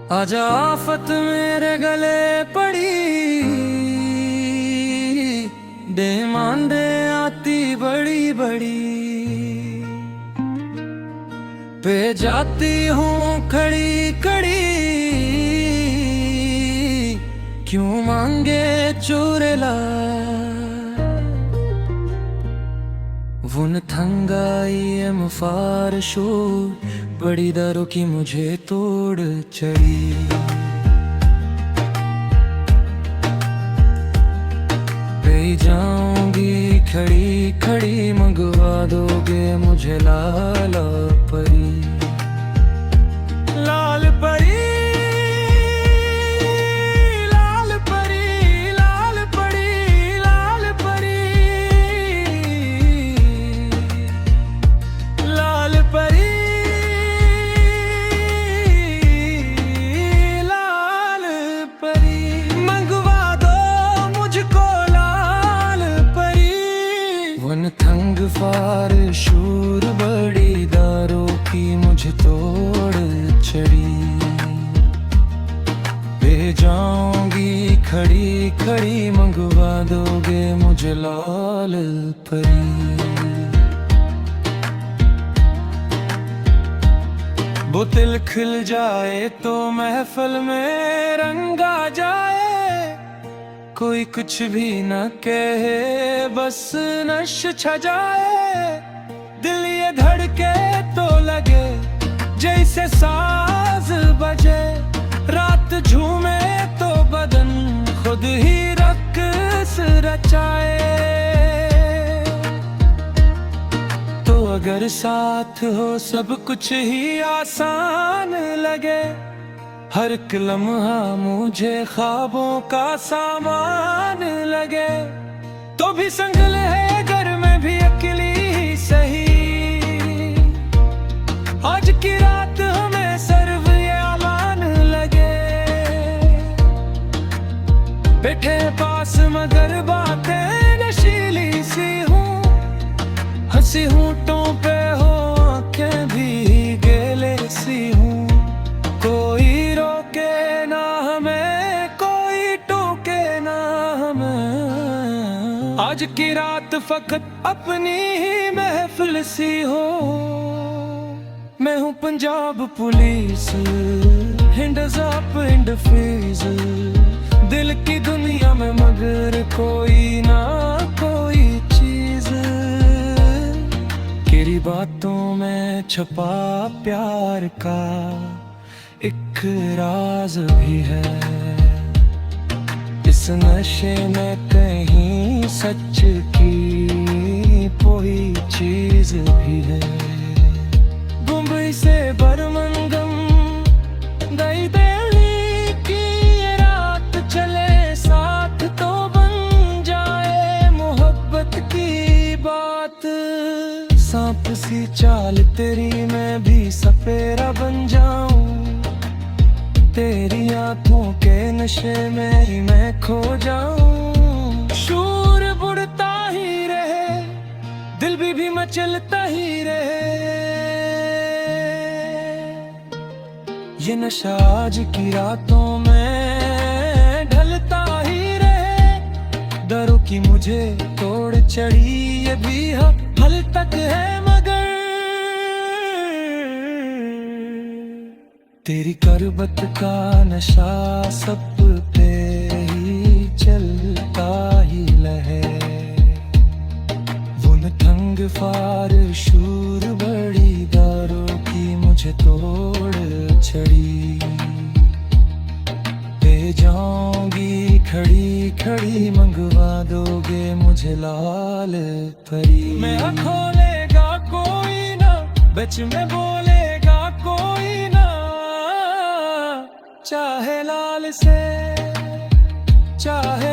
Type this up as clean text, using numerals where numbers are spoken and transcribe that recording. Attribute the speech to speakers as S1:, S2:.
S1: आजा आफत मेरे गले पड़ी, दे मांदे आती बड़ी बड़ी, पे जाती हूँ खड़ी खड़ी, क्यों मांगे चुरेला वुनथंगाई एम फारशूर, बड़ी दरों की मुझे तोड़ चढ़ी। पे जाऊंगी खड़ी खड़ी, मंगवा दोगे मुझे लाला परी, लाल परी, लाल परी, लाल परी, लाल परी, लाल परी, वनथंग फार शूर, बड़ी दारों की मुझे तोड़ चढ़ी। ले जाऊंगी खड़ी खड़ी, मंगवा दोगे मुझे लाल परी। वो तिल खिल जाए तो महफिल में रंग आ जाए, कोई कुछ भी न कहे बस नश छा जाए, दिल ये धड़के तो लगे जैसे साज बजे, रात झूमे तो बदन खुद ही रक्स रचाए। तो अगर साथ हो सब कुछ ही आसान लगे, हर एक लम्हा मुझे ख्वाबों का सामान लगे, तो भी संगल है घर में भी अकेली ही सही, आज की रात हमें सर्व ये ऐलान लगे। बैठे पास मगर बातें नशीली सी हूँ, हंसी होंठों पे हो आंखें भी गेले सी हूँ, कोई रोके ना हमें, कोई टोके ना हमें, आज की रात फकत अपनी ही महफिल सी हो। मैं हूँ पंजाब पुलिस, हिंडस अप हिंड फीस, दिल की दुनिया में मगर कोई ना कोई चीज, तेरी बातों में छपा प्यार का एक राज भी है, इस नशे में कहीं सच की कोई चीज भी है। मुंबई से बरमंगम नई दिल्ली की ये रात चले साथ, तो बन जाए मोहब्बत की बात, सांप सी चाल तेरी मैं भी सपेरा बन जाऊं, तेरी आंखों के नशे में ही मैं खो जाऊं। शूर बुढ़ता ही रहे, दिल भी मचलता ही रहे, ये नशा आज की रातों में ढलता ही रहे, दरों की मुझे तोड़ चढ़ी, ये भी हल तक है मगर तेरी करबत का नशा सब पे ही चलता ही लहे, वुनथंग फार शूर, बड़ी दारों की मुझे तोड़ चढ़ी। ले जाऊंगी खड़ी खड़ी, मंगवा दोगे मुझे लाल परी। मैं खोलेगा कोई ना, बच में बोलेगा कोई ना, चाहे लाल से चाहे